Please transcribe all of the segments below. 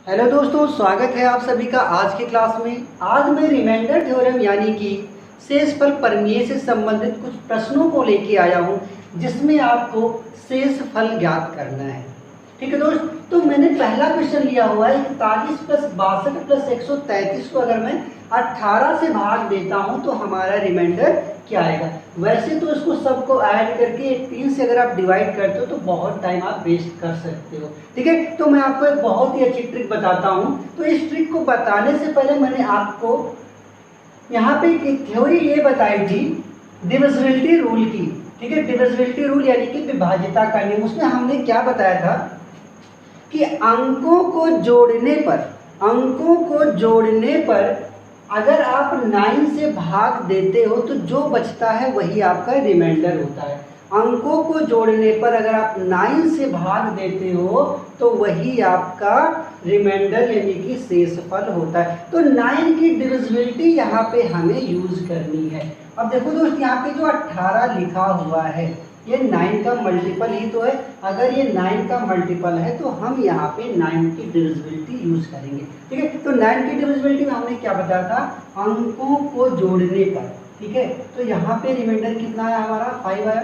Hello दोस्तों, स्वागत है आप सभी का आज की क्लास में। आज मैं रिमाइंडर थ्योरम यानी कि शेषफल प्रमेय से संबंधित कुछ प्रश्नों को लेके आया हूं, जिसमें आपको शेषफल ज्ञात करना है। ठीक है दोस्त, तो मैंने पहला क्वेश्चन लिया हुआ है 41 प्लस 62 प्लस 133 को अगर मैं 18 से भाग देता हूं तो हमारा रिमाइंडर क्या आएगा। वैसे तो इसको सबको ऐड करके 3 से अगर आप डिवाइड करते हो तो बहुत टाइम आप वेस्ट कर सकते हो। ठीक है, तो मैं आपको एक बहुत ही अच्छी ट्रिक बताता हूं। तो इस ट्रिक को बताने से पहले मैंने आपको यहाँ पे एक थ्योरी ये बताई थी डिविजिबिलिटी रूल की। ठीक है, डिविजिबिलिटी रूल यानी कि विभाज्यता का नियम। उसमें हमने क्या बताया था कि अंकों को जोड़ने पर अगर आप 9 से भाग देते हो तो जो बचता है वही आपका रिमाइंडर होता है। अंकों को जोड़ने पर अगर आप 9 से भाग देते हो तो वही आपका रिमाइंडर यानी कि शेषफल होता है। तो 9 की डिविजिबिलिटी यहाँ पे हमें यूज करनी है। अब देखो दोस्त, यहाँ पे जो 18 लिखा हुआ है ये 9 का मल्टीपल ही तो है। अगर ये 9 का मल्टीपल है तो हम यहाँ पे 9 की डिविजिबिलिटी यूज करेंगे। ठीक है, तो 9 की डिविजिबिलिटी में हमने क्या बताया था, अंकों को जोड़ने पर। ठीक है, तो यहाँ पे रिमाइंडर कितना है हमारा 5 आया।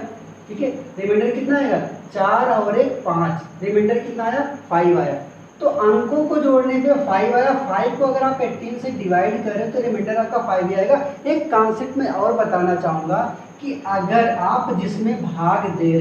ठीक है, रिमाइंडर कितना आएगा 4 और 1 5, रिमाइंडर कितना आया 5 आया। तो अंकों को जोड़ने पे 5 आया। 5 को अगर आप 18 से डिवाइड करें तो रिमाइंडर आपका 5 ही आएगा। एक कॉन्सेप्ट में और बताना चाहूंगा कि अगर आप जिसमें भाग दे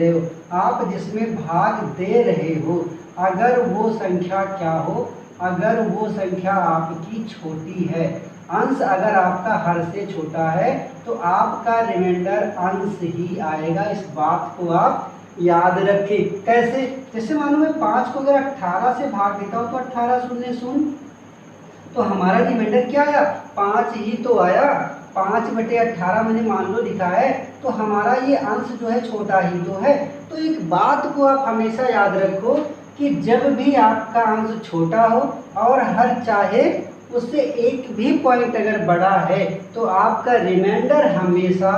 रहे हो अगर वो संख्या क्या हो, अगर वो संख्या आपकी छोटी है, अंश अगर आपका हर से छोटा है तो आपका रिमाइंडर अंश ही आएगा। इस बात को आप याद रखें। कैसे? जैसे मानो मैं 5 को अगर 18 से भाग देता हूँ तो 18 शून्य शून्य, तो हमारा रिमाइंडर क्या आया 5 ही तो आया। 5/18 मैंने मान लो लिखा है, तो हमारा ये अंश जो है छोटा ही तो है। तो एक बात को आप हमेशा याद रखो कि जब भी आपका अंश छोटा हो और हर चाहे उससे एक भी पॉइंट अगर बड़ा है तो आपका रिमाइंडर हमेशा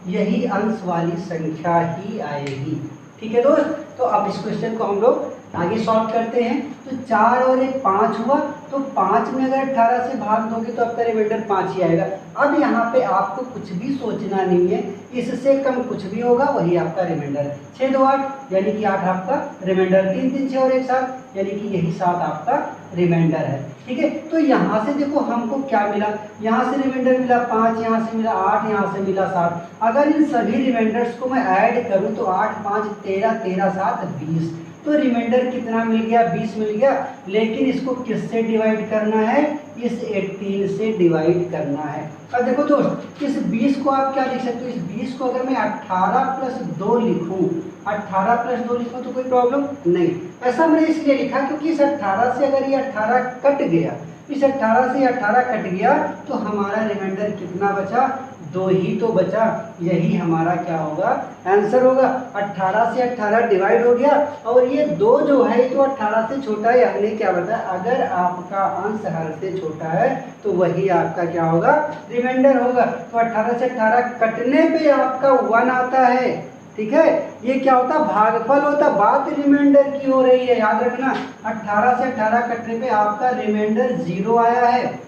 यही अंश वाली संख्या ही आएगी। ठीक है दोस्त, तो अब इस क्वेश्चन को हम लोग आगे सॉल्व करते हैं। तो 4 और 1 5 हुआ, तो 5 में अगर 18 से भाग दोगे तो आपका रिमाइंडर 5 ही आएगा। अब यहाँ पे आपको कुछ भी सोचना नहीं है, इससे कम कुछ भी होगा वही आपका रिमाइंडर है। 6 2 8 यानी कि 8 आपका रिमाइंडर, 3 3 6 और 1 7 यानी कि यही 7 आपका रिमाइंडर है। ठीक है, तो यहाँ से देखो हमको क्या मिला, यहाँ से रिमाइंडर मिला 5, यहाँ से मिला 8, यहाँ से मिला 7। अगर इन सभी रिमाइंडर्स को मैं ऐड करूँ तो 8 5 13 13 7 20, तो रिमाइंडर कितना मिल गया 20 मिल गया। लेकिन इसको किससे डिवाइड करना है, इस 18 से डिवाइड करना है। अब देखो दोस्त, इस 20 को आप क्या लिख सकते हो, इस 20 को अगर मैं 18 प्लस 2 लिखूं, 18 प्लस 2 लिखूं तो कोई प्रॉब्लम नहीं। ऐसा मैंने इसलिए लिखा क्योंकि इस 18 से अगर ये 18 कट गया, इस 18 से 18 कट गया तो हमारा रिमाइंडर कितना बचा, 2 ही तो बचा। यही हमारा क्या होगा, आंसर होगा। 18 से 18 डिवाइड हो गया और ये 2 जो है तो 18 से छोटा है। हमने क्या बताया, अगर आपका अंश हर से छोटा है तो वही आपका क्या होगा, रिमाइंडर होगा। तो 18 से 18 कटने पे आपका 1 आता है। ठीक है, ये क्या होता, भागफल होता। बात रिमाइंडर की हो रही है, याद रखना। 18 से 18 कटने पे आपका रिमाइंडर 0 आया है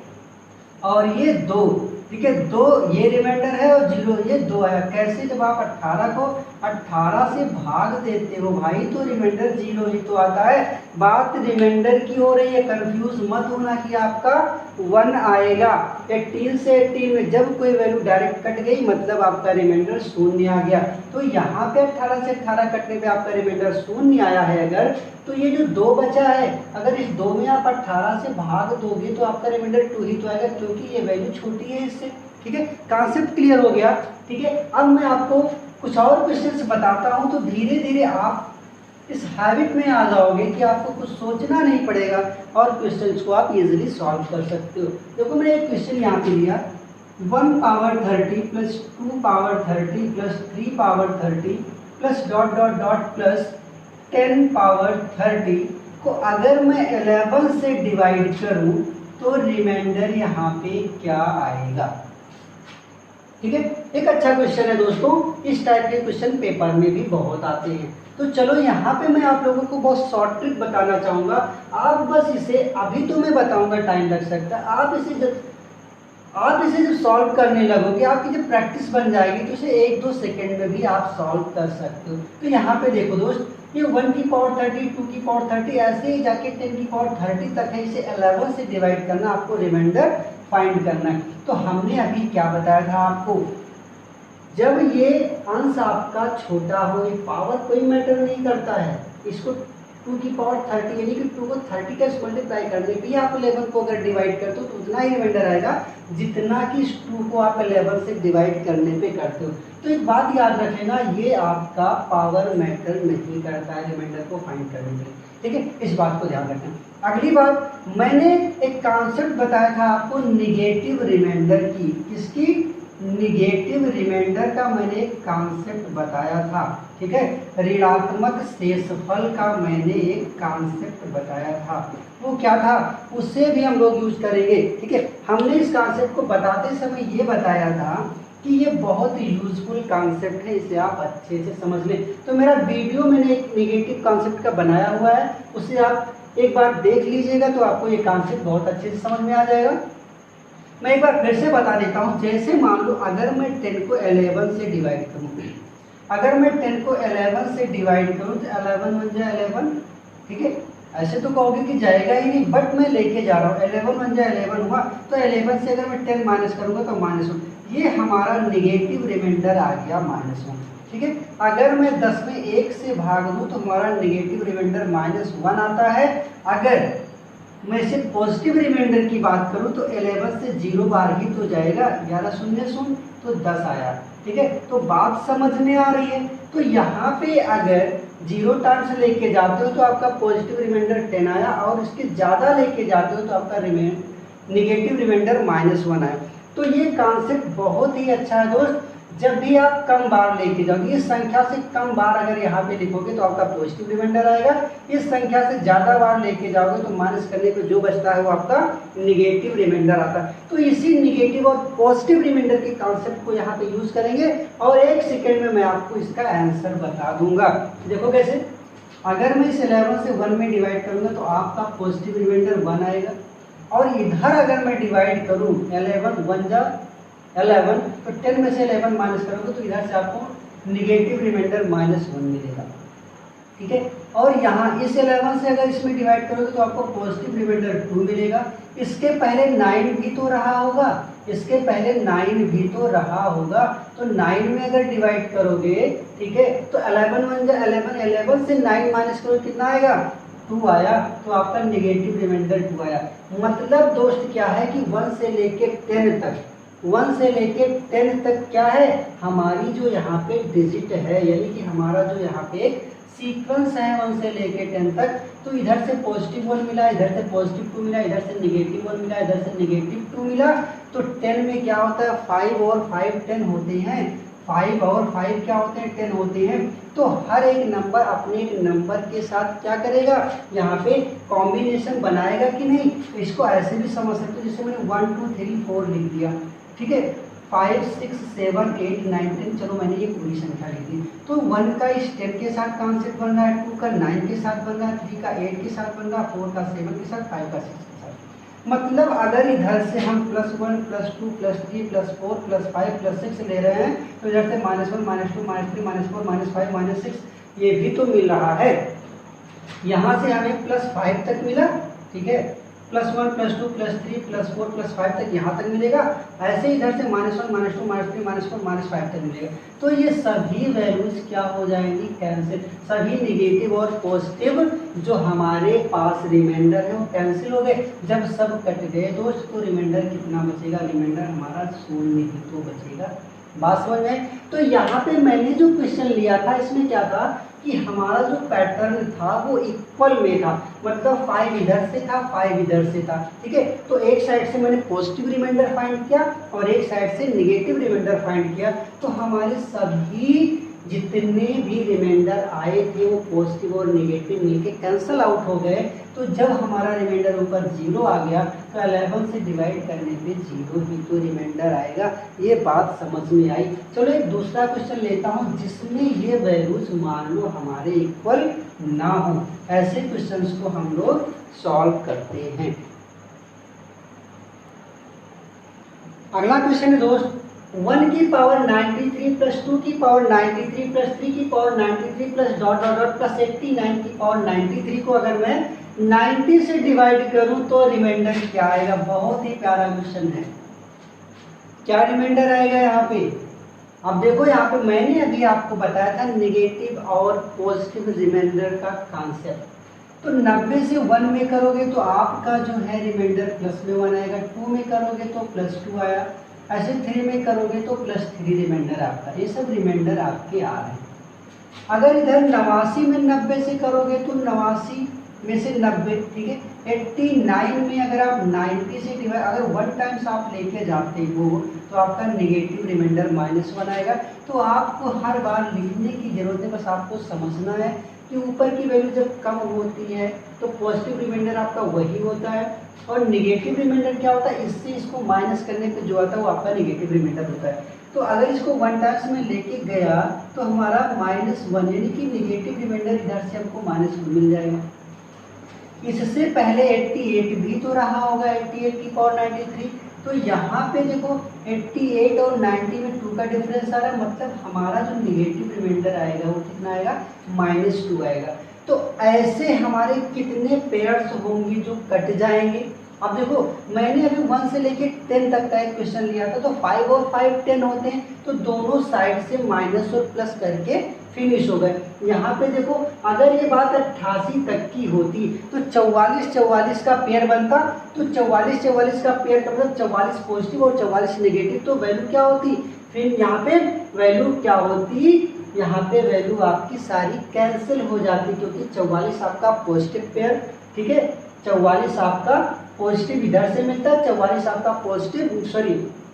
और ये 2। ठीक है, 2 ये रिमाइंडर है और 0 ये 2 आया। कैसे? जब आप 18 को 18 से भाग देते हो भाई तो रिमाइंडर 0 ही तो आता है। बात रिमाइंडर की हो रही है, कंफ्यूज मत होना कि आपका 1 आएगा। 18 से 18 में जब कोई वैल्यू डायरेक्ट कट गई मतलब आपका रिमाइंडर 0 आ गया। तो यहाँ पे 18 से 18 कटने पे आपका रिमाइंडर 0 आया है अगर, तो ये जो 2 बचा है अगर इस 2 में आप 18 से भाग दोगे तो आपका रिमाइंडर 2 ही तो आएगा, क्योंकि ये वैल्यू छोटी है इससे। ठीक है, कॉन्सेप्ट क्लियर हो गया। ठीक है, अब मैं आपको कुछ और क्वेश्चंस बताता हूं तो धीरे धीरे आप इस हैबिट में आ जाओगे कि आपको कुछ सोचना नहीं पड़ेगा और क्वेश्चंस को आप इजीली सॉल्व कर सकते हो। देखो मैंने एक क्वेश्चन यहाँ पे लिया, 1 power 30 plus 2 power 30 plus 3 power 30 plus dot dot dot plus 10 power 30 को अगर मैं 11 से डिवाइड करूं तो रिमाइंडर यहाँ पे क्या आएगा। ठीक है, एक अच्छा क्वेश्चन है दोस्तों, इस टाइप के क्वेश्चन पेपर में भी बहुत आते हैं। तो चलो यहाँ पे मैं आप लोगों को बहुत शॉर्ट ट्रिक बताना चाहूँगा। आप बस इसे, अभी तो मैं बताऊँगा टाइम लग सकता है, आप इसे जब सॉल्व करने लगोगे, आपकी जब प्रैक्टिस बन जाएगी तो इसे 1-2 सेकेंड में भी आप सॉल्व कर सकते हो। तो यहाँ पे देखो दोस्त, ये 1 की पावर 30, 2 की पावर 30, ऐसे ही जाके 10 की पावर 30 तक है। इसे 11 से डिवाइड करना, आपको रिमाइंडर फाइंड करना है। तो हमने अभी क्या बताया था आपको, जब ये अंश आपका छोटा हो, ये पावर कोई मैटर नहीं करता है, इसको 2 की पावर 30 यानी कि 2 को 30 का मल्टीप्लाई करने पे आप 11 को अगर डिवाइड करते हो तो उतना ही रिमाइंडर आएगा जितना कि इस 2 को आप 11 से डिवाइड करने पे करते हो। तो एक बात याद रखेना, ये आपका पावर मैटर नहीं करता है रिमाइंडर को फाइंड करने के लिए, ठीक है, इस बात को ध्यान रखना। अगली बात, मैंने एक कॉन्सेप्ट बताया था आपको निगेटिव रिमाइंडर की, किसकी, निगेटिव रिमाइंडर का मैंने एक कॉन्सेप्ट बताया था, ठीक है, ऋणात्मक शेषफल का मैंने एक कॉन्सेप्ट बताया था। वो क्या था, उससे भी हम लोग यूज करेंगे, ठीक है। हमने इस कॉन्सेप्ट को बताते समय ये बताया था कि ये बहुत यूजफुल कॉन्सेप्ट है, इसे आप अच्छे से समझ लें। तो मेरा वीडियो मैंने एक निगेटिव कॉन्सेप्ट का बनाया हुआ है, उसे आप एक बार देख लीजिएगा तो आपको ये कॉन्सेप्ट बहुत अच्छे से समझ में आ जाएगा। मैं एक बार फिर से बता देता हूँ, जैसे मान लो अगर मैं 10 को 11 से डिवाइड करूँ, अगर मैं 10 को 11 से डिवाइड करूँ तो 11 बन जाए 11, ठीक है। ऐसे तो कहोगे कि जाएगा ही नहीं, बट मैं लेके जा रहा हूँ, 11 बन जाए 11 हुआ, तो 11 से अगर मैं 10 माइनस करूँगा तो -1, ये हमारा निगेटिव रिमाइंडर आ गया -1, ठीक है। अगर मैं 10 में 1 से भाग दूँ तो हमारा निगेटिव रिमाइंडर -1 आता है। अगर मैं सिर्फ पॉजिटिव रिमाइंडर की बात करूं तो 11 से 0 बार ही तो जाएगा, 11 शून्य शून्य तो 10 आया, ठीक है। तो बात समझ में आ रही है। तो यहाँ पे अगर 0 टर्म्स लेके जाते हो तो आपका पॉजिटिव रिमाइंडर 10 आया, और इसके ज़्यादा लेके जाते हो तो आपका निगेटिव रिमाइंडर -1 आया। तो ये कॉन्सेप्ट बहुत ही अच्छा है दोस्त। जब भी आप कम बार लेके जाओगे, इस संख्या से कम बार अगर यहाँ पे लिखोगे तो आपका पॉजिटिव रिमाइंडर आएगा, इस संख्या से ज़्यादा बार लेके जाओगे तो माइनस करने पे जो बचता है वो आपका निगेटिव रिमाइंडर आता है। तो इसी निगेटिव और पॉजिटिव रिमाइंडर के कॉन्सेप्ट को यहाँ पे यूज करेंगे, और 1 सेकेंड में मैं आपको इसका आंसर बता दूंगा। देखो कैसे, अगर मैं इस 11 से 1 में डिवाइड करूंगा तो आपका पॉजिटिव रिमाइंडर 1 आएगा, और इधर अगर मैं डिवाइड करूँ 11 1 जा 11, तो 10 में से 11 माइनस करोगे तो इधर से आपको निगेटिव रिमाइंडर -1 मिलेगा, ठीक है। और यहाँ इस 11 से अगर इसमें डिवाइड करोगे तो आपको पॉजिटिव रिमाइंडर 2 मिलेगा। इसके पहले 9 भी तो रहा होगा, इसके पहले 9 भी तो रहा होगा, तो 9 में अगर डिवाइड करोगे, ठीक है, तो 11 बन जाए 11, 11 से 9 माइनस करोगे कितना आएगा, 2 आया, तो आपका निगेटिव रिमाइंडर 2 आया। मतलब दोस्त क्या है कि 1 से लेके 10 तक, 1 से लेके 10 तक क्या है, हमारी जो यहाँ पे डिजिट है, यानी कि हमारा जो यहाँ पे एक सीक्वेंस है 1 से लेके 10 तक। तो इधर से पॉजिटिव 1 मिला, इधर से पॉजिटिव 2 मिला, इधर से निगेटिव 1 मिला, इधर से निगेटिव 2 मिला। तो 10 में क्या होता है, 5 और 5 10 होते हैं, 5 और 5 क्या होते हैं, 10 होते हैं। तो हर एक नंबर अपने एक नंबर के साथ क्या करेगा, यहाँ पे कॉम्बिनेशन बनाएगा कि नहीं। तो इसको ऐसे भी समझ सकते हो, जैसे मैंने 1 2 3 4 लिख दिया, ठीक है, 5 6 7 8 9 10, चलो मैंने ये पूरी संख्या लिख दी। तो 1 का इस 10 के साथ कॉन्सेप्ट बन रहा है, 2 का 9 के साथ बन रहा है, 3 का 8 के साथ बन रहा है, 4 का 7 के साथ, 5 का 6 के साथ। मतलब अगर इधर से हम +1 +2 +3 +4 +5 +6 ले रहे हैं, तो इधर से -1 -2 -3 -4 -5 -6 ये भी तो मिल रहा है। यहाँ से हमें +5 तक मिला, ठीक है, +1 +2 +3 +4 +5 तक यहाँ तक मिलेगा। ऐसे इधर से -1 -2 -3 -4 -5 तक मिलेगा। तो ये सभी वैल्यूज क्या हो जाएंगी, कैंसिल। सभी निगेटिव और पॉजिटिव जो हमारे पास रिमाइंडर है वो कैंसिल हो गए। जब सब कट गए दोस्त तो रिमाइंडर कितना बचेगा, रिमाइंडर हमारा 0 ही तो बचेगा। बात समझ में। तो यहाँ पे मैंने जो क्वेश्चन लिया था इसमें क्या था कि हमारा जो पैटर्न था वो इक्वल में था, मतलब 5 इधर से था 5 इधर से था, ठीक है। तो एक साइड से मैंने पॉजिटिव रिमाइंडर फाइंड किया और एक साइड से निगेटिव रिमाइंडर फाइंड किया। तो हमारे सभी जितने भी रिमाइंडर आए थे वो पॉजिटिव और नेगेटिव मिलके कैंसिल आउट हो गए। तो जब हमारा रिमाइंडर ऊपर 0 आ गया तो 11 से डिवाइड करने पे 0 ही तो रिमाइंडर आएगा। ये बात समझ में आई। चलो एक दूसरा क्वेश्चन लेता हूँ जिसमें ये वैल्यूज मान लो हमारे इक्वल ना हो। ऐसे क्वेश्चंस को हम लोग सॉल्व करते हैं। अगला क्वेश्चन है दोस्त, 1 की पावर 93 प्लस 2 की पावर 93 प्लस 3 की power 93 plus dot dot dot plus 89 की पावर 93 को अगर मैं 90 से डिवाइड करूं तो रिमाइंडर क्या आएगा। बहुत ही प्यारा क्वेश्चन है। क्या रिमाइंडर आएगा यहाँ पे। अब देखो यहाँ पे मैंने अभी आपको बताया था नेगेटिव और पॉजिटिव रिमाइंडर का कॉन्सेप्ट। तो 90 से 1 में करोगे तो आपका जो है रिमाइंडर प्लस में 1 आएगा, 2 में करोगे तो प्लस 2 आया, ऐसे 3 में करोगे तो प्लस 3 रिमाइंडर आपका। ये सब रिमाइंडर आपके आ रहे हैं। अगर इधर 89 में 90 से करोगे तो 89 में से 90, ठीक है, 89 में अगर आप 90 से डिवाइड अगर 1 टाइम्स आप लेके जाते हो तो आपका नेगेटिव रिमाइंडर -1 आएगा। तो आपको हर बार लिखने की जरूरत है, बस आपको समझना है कि ऊपर की वैल्यू जब कम होती है तो पॉजिटिव रिमाइंडर आपका वही होता है और नेगेटिव रिमाइंडर क्या होता है, इससे इसको माइनस करने पे जो आता है वो आपका नेगेटिव रिमाइंडर होता है। तो अगर इसको 1 टाइम्स में लेके गया तो हमारा -1 यानी कि नेगेटिव रिमाइंडर इधर से हमको -1 मिल जाएगा। इससे पहले 88 भी तो रहा होगा, 88 की पावर 93। तो यहाँ पे देखो 88 और 90 में 2 का डिफरेंस आ रहा है, मतलब हमारा जो नेगेटिव रिमाइंडर आएगा वो कितना आएगा, -2 आएगा। तो ऐसे हमारे कितने पेयर्स होंगे जो कट जाएंगे। अब देखो मैंने अभी 1 से लेके 10 तक का एक क्वेश्चन लिया था, तो 5 और 5 10 होते हैं, तो दोनों साइड से माइनस और प्लस करके फिनिश हो गए। यहाँ पे देखो अगर ये बात 88 तक की होती तो 44-44 का पेयर बनता, तो 44-44 का पेयर का मतलब 44 पॉजिटिव और 44 नेगेटिव, तो वैल्यू क्या होती, फिर यहाँ पे वैल्यू क्या होती, यहाँ पे वैल्यू आपकी सारी कैंसिल हो जाती, क्योंकि 44 आपका पॉजिटिव पेयर, ठीक है, 44 आपका पॉजिटिव इधर से मिलता, 44 आपका पॉजिटिव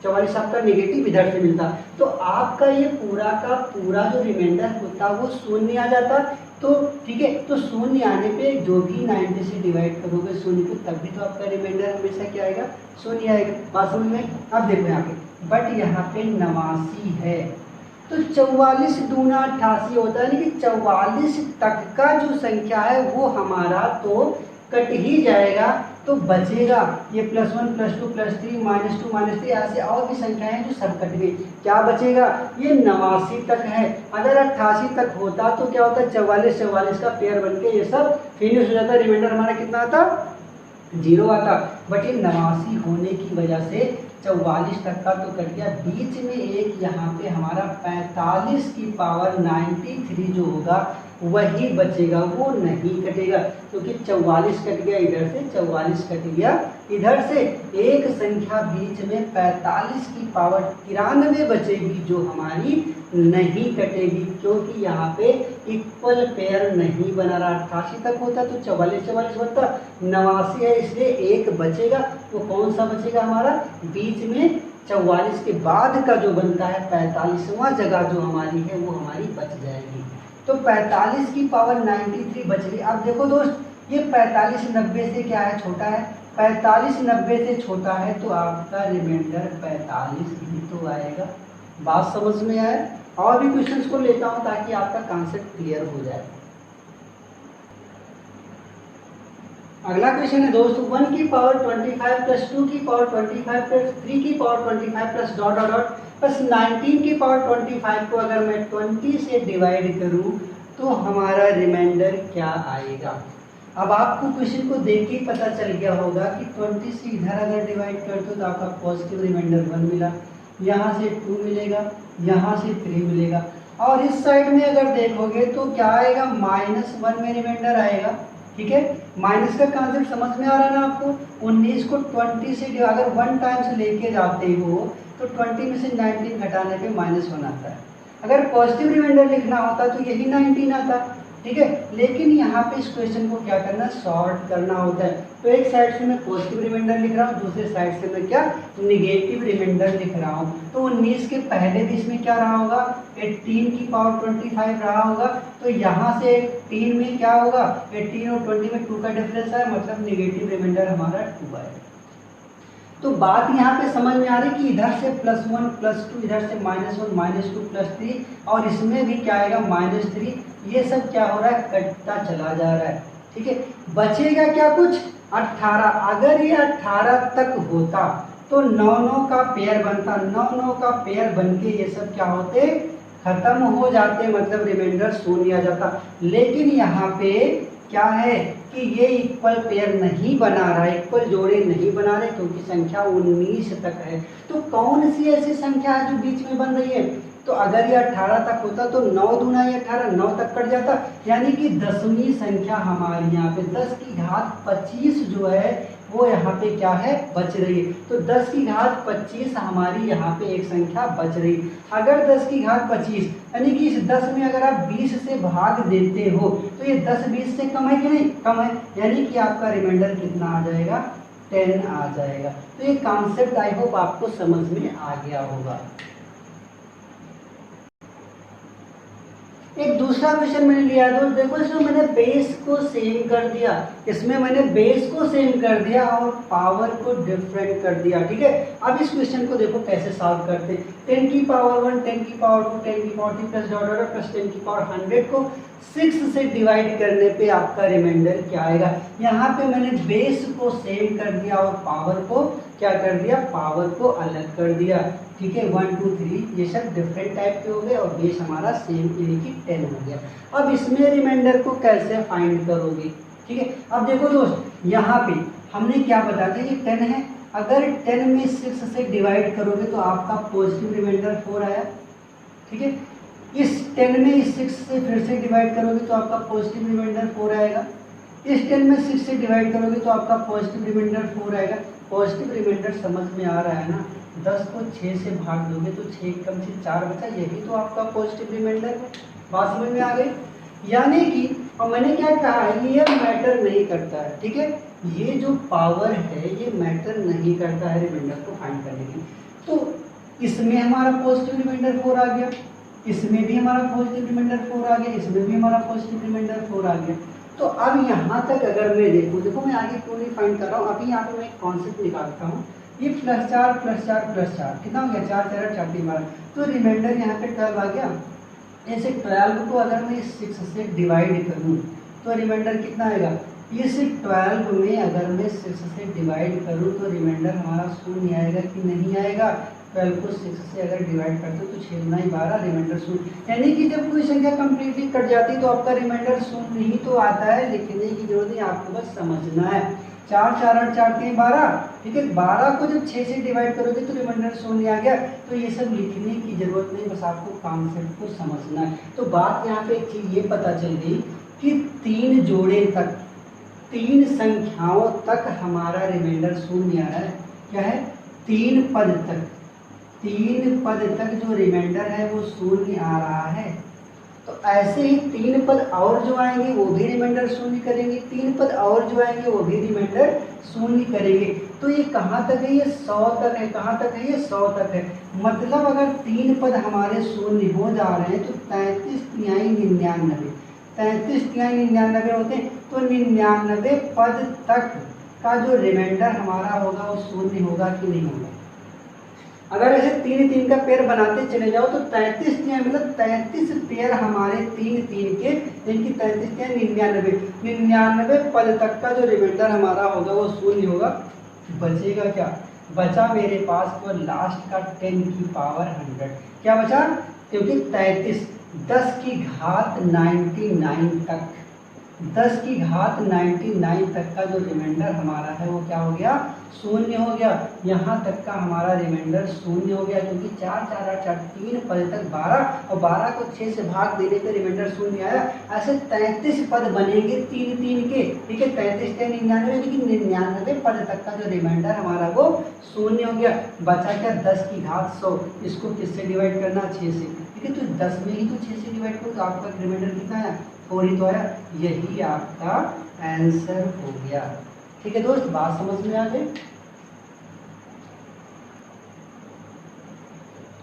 44 आपका नेगेटिव इधर से मिलता। तो आपका ये पूरा का पूरा जो रिमाइंडर होता वो शून्य आ जाता। तो ठीक है, तो शून्य आने पे जो भी 90 से डिवाइड करोगे शून्य को, तब भी तो आपका रिमाइंडर हमेशा क्या आएगा, शून्य आएगा। बात समझ में। अब देखो यहाँ पे बट यहाँ पे 89 है तो 44 दूना 88 होता है, यानी कि 44 तक का जो संख्या है वो हमारा तो कट ही जाएगा। तो बचेगा ये +1 +2 +3 -2 -3 ऐसे और भी संख्याएं हैं जो सब कट गई। क्या बचेगा, ये 89 तक है। अगर 88 तक होता तो क्या होता, 44-44 का पेयर बनके ये सब फिनिश हो जाता, रिमाइंडर हमारा कितना आता, 0 आता। बट ये 89 होने की वजह से 44 तक का तो कट गया, बीच में एक यहाँ पे हमारा 45 की पावर 93 जो होगा वही बचेगा, वो नहीं कटेगा, क्योंकि 44 कट गया इधर से, 44 कट गया इधर से, एक संख्या बीच में 45 की पावर 93 बचेगी जो हमारी नहीं कटेगी, क्योंकि यहाँ पे इक्वल पेयर नहीं बना रहा। 88 तक होता तो 44-44 बनता, 89 है इसलिए एक बचेगा। वो कौन सा बचेगा हमारा, बीच में 44 के बाद का जो बनता है 45वां जगह जो हमारी है वो हमारी बच जाएगी। तो 45 की पावर 93 बच गई। अब देखो दोस्त ये 45 90 से क्या है, छोटा है, 45 90 से छोटा है तो आपका रिमाइंडर 45 ही तो आएगा। बात समझ में आए। और भी क्वेश्चंस को लेता हूं ताकि आपका कॉन्सेप्ट क्लियर हो जाए। अगला क्वेश्चन है दोस्त, 1 की पावर 25 प्लस 2 की पावर 25 प्लस 3 की power 25 plus dot dot dot plus 19 की पावर 25 को अगर मैं 20 से डिवाइड करूं तो हमारा रिमाइंडर क्या आएगा। अब आपको क्वेश्चन को देख के पता चल गया होगा कि 20 से इधर अगर डिवाइड करते हो तो आपका पॉजिटिव रिमाइंडर 1 मिला, यहाँ से 2 मिलेगा, यहाँ से 3 मिलेगा, और इस साइड में अगर देखोगे तो क्या आएगा, -1 में रिमाइंडर आएगा। ठीक है, माइनस का कॉन्सेप्ट समझ में आ रहा है ना आपको। 19 को 20 से अगर 1 टाइम्स लेके जाते हो तो 20 में से 19 घटाने पे -1 आता है। अगर पॉजिटिव रिमाइंडर लिखना होता तो यही 19 आता। ठीक है। लेकिन यहाँ पे इस क्वेश्चन को क्या करना है, सॉर्ट करना होता है। तो एक साइड से मैं पॉजिटिव रिमाइंडर लिख रहा हूँ, दूसरे साइड से मैं क्या निगेटिव रिमाइंडर लिख रहा हूँ। तो 19 के पहले भी इसमें क्या रहा होगा, 18 की पावर 25 रहा होगा। तो यहाँ से 18 में क्या होगा, 18 और 20 में 2 का डिफरेंस है, मतलब निगेटिव रिमाइंडर हमारा 2 है। तो बात यहाँ पे समझ में आ रही कि इधर से +1 +2, इधर से -1 -2 +3, और इसमें भी क्या आएगा -3। ये सब क्या हो रहा है, कटता चला जा रहा है। ठीक है, बचेगा क्या, कुछ 18। अगर ये 18 तक होता तो 9 का पेयर बनता, 9 का पेयर बन के ये सब क्या होते, खत्म हो जाते, मतलब रिमाइंडर शून्य आ जाता। लेकिन यहाँ पे क्या है कि ये इक्वल पेयर नहीं बना रहा है, इक्वल जोड़े नहीं बना रहे, क्योंकि संख्या 19 तक है। तो कौन सी ऐसी संख्या है जो बीच में बन रही है, तो अगर ये 18 तक होता तो 9 दूना ये 18, 9 तक कट जाता, यानी कि 10वीं संख्या हमारी यहाँ पे 10 की घात 25 जो है वो यहाँ पे क्या है, बच रही है। तो 10 की घात 25 हमारी यहाँ पे एक संख्या बच रही। अगर 10 की घात 25 यानी कि इस 10 में अगर आप 20 से भाग देते हो तो ये 10 20 से कम है कि नहीं, कम है, यानी कि आपका रिमाइंडर कितना आ जाएगा, 10 आ जाएगा। तो ये कॉन्सेप्ट आई होप आपको समझ में आ गया होगा। एक दूसरा क्वेश्चन मैंने लिया, तो देखो इसमें मैंने बेस को सेम कर दिया, इसमें मैंने बेस को सेम कर दिया और पावर को डिफरेंट कर दिया। ठीक है, अब इस क्वेश्चन को देखो कैसे सॉल्व करते हैं। 10 की पावर 1, 10 की पावर 2, 10 की power 3 plus dot dot plus 10 की पावर 100 को 6 से डिवाइड करने पे आपका रिमाइंडर क्या आएगा। यहाँ पे मैंने बेस को सेम कर दिया और पावर को क्या कर दिया, पावर को अलग कर दिया। ठीक है, 1 2 3 ये सब डिफरेंट टाइप के हो गए और बेस हमारा सेम यानी कि 10 हो गया। अब इसमें रिमाइंडर को कैसे फाइंड करोगे। ठीक है, अब देखो दोस्त, यहाँ पे हमने क्या बताया था, ये 10 है, अगर 10 में 6 से डिवाइड करोगे तो आपका पॉजिटिव रिमाइंडर 4 आया। ठीक है, इस 10 में इस 6 से फिर से डिवाइड करोगे तो आपका पॉजिटिव रिमाइंडर 4 आएगा। इस 10 में 6 से डिवाइड करोगे तो आपका पॉजिटिव रिमाइंडर 4 आएगा। पॉजिटिव रिमाइंडर समझ में आ रहा है ना, 10 को 6 से भाग दोगे तो 6 कम से 4 बचा, यही तो आपका पॉजिटिव रिमाइंडर है। बात समझ में आ गई, यानी कि और मैंने क्या कहा है, ये मैटर नहीं करता है। ठीक है, ये जो पावर है ये मैटर नहीं करता है रिमाइंडर को फाइंड करने की। तो इसमें हमारा पॉजिटिव रिमाइंडर 4 आ गया, इसमें भी हमारा पॉजिटिव रिमाइंडर 4 आ गया, इसमें भी हमारा पॉजिटिव रिमाइंडर 4 आ गया। तो अब यहाँ तक अगर मैं देखूँ, देखो मैं आगे क्यों नहीं फाइंड कर रहा हूँ, अभी यहाँ पे मैं एक कॉन्सेप्ट निकालता हूँ। ये +4 +4 +4 कितना हो गया, 4 4 4 3 12, तो रिमाइंडर यहाँ पे 12 आ गया। ऐसे 12 को अगर मैं 6 से डिवाइड करूँ तो रिमाइंडर कितना आएगा, इस 12 में अगर मैं 6 से डिवाइड करूँ तो रिमाइंडर हमारा शून्य आएगा कि नहीं आएगा। 12 को 6 से अगर डिवाइड करते हो तो 6 9 12 रिमाइंडर शून्य, यानी कि जब कोई संख्या कंप्लीटली कट जाती है तो आपका रिमाइंडर शून्य ही तो आता है, लिखने की जरूरत नहीं, आपको बस समझना है। 4 4 8 4 3 12, ठीक है, 12 को जब 6 से डिवाइड करोगे तो रिमाइंडर शून्य आ गया। तो ये सब लिखने की जरूरत नहीं, बस आपको कॉन्सेप्ट को समझना है। तो बात यहाँ पे एक चीज ये पता चल गई कि 3 जोड़े तक, 3 संख्याओं तक हमारा रिमाइंडर शून्य आ रहा है। क्या है, 3 पद तक, 3 पद तक जो रिमाइंडर है वो शून्य आ रहा है। तो ऐसे ही 3 पद और जो आएंगे वो भी रिमाइंडर शून्य करेंगे, 3 पद और जो आएंगे वो भी रिमाइंडर शून्य करेंगे। तो ये कहाँ तक है, ये 100 तक है। कहाँ तक है, ये 100 तक है। मतलब अगर 3 पद हमारे शून्य हो जा रहे हैं तो 33 तिहाई 99, 33 तिहाई 99 होते हैं। तो 99 पद तक का जो रिमाइंडर हमारा होगा वो शून्य होगा कि नहीं होगा। अगर ऐसे 3 3 का पेयर बनाते चले जाओ तो 33 मतलब 33 पेयर हमारे 3 3 के, जिनकी 33 के 99 पद तक का जो रिमाइंडर हमारा होगा वो शून्य होगा। बचेगा क्या, बचा मेरे पास तो लास्ट का 10 की पावर 100। क्या बचा, क्योंकि 33 10 की घात 99 तक, 10 की घात 99 तक का जो रिमाइंडर हमारा है वो क्या हो गया, शून्य हो गया। यहाँ तक का हमारा रिमाइंडर शून्य हो गया, क्योंकि 4 4 8 4 3 पद तक 12 और 12 को 6 से भाग देने पे रिमाइंडर शून्य आया। ऐसे 33 पद बनेंगे 3 3 के, ठीक है, 33 3 99, लेकिन 99 पद तक का जो रिमाइंडर हमारा वो शून्य हो गया। बचा क्या, 10 की घात 100, इसको किससे डिवाइड करना, 6 से, ठीक है। तो 10 में ही तो 6 से डिवाइड करो तो आपका रिमाइंडर कितना आया, 4 ही तो आया, यही आपका आंसर हो गया। ठीक है दोस्त, बात समझ में आ गई।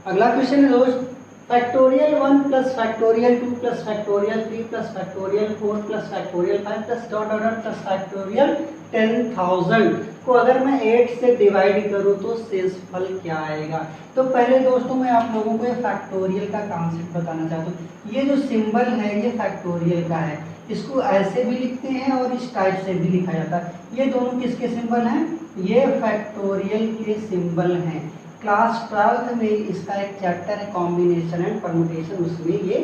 अगला क्वेश्चन है दोस्त, factorial 1 plus factorial 2 plus factorial 3 plus factorial 4 plus factorial 5 plus dot dot dot plus factorial 10,000 को अगर मैं 8 से डिवाइड करूं तो शेषफल क्या आएगा। तो पहले दोस्तों मैं आप लोगों को ये फैक्टोरियल का कॉन्सेप्ट बताना चाहता हूँ। ये जो सिंबल है ये फैक्टोरियल का है, इसको ऐसे भी लिखते हैं और इस टाइप से भी लिखा जाता है। ये दोनों किसके सिंबल हैं, ये फैक्टोरियल के सिंबल हैं। क्लास 12th में इसका एक चैप्टर है कॉम्बिनेशन एंड परमुटेशन, उसमें ये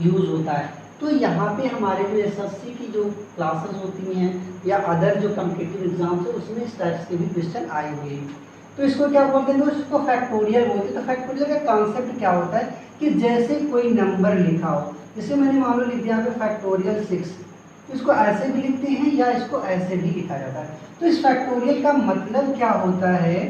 यूज होता है। तो यहाँ पे हमारे जो एसएससी की जो क्लासेस होती हैं या अदर जो कॉम्पिटिटिव एग्जाम्स है उसमें इस टाइप के भी क्वेश्चन आए हुए हैं। तो इसको क्या बोलते हैं दोस्तों, इसको फैक्टोरियल बोलते हैं। तो फैक्टोरियल का कॉन्सेप्ट क्या होता है कि जैसे कोई नंबर लिखा हो, जैसे मैंने मान लो लिख दिया यहाँ पे फैक्टोरियल 6, तो इसको ऐसे भी लिखते हैं या इसको ऐसे भी लिखा जाता है। तो इस फैक्टोरियल का मतलब क्या होता है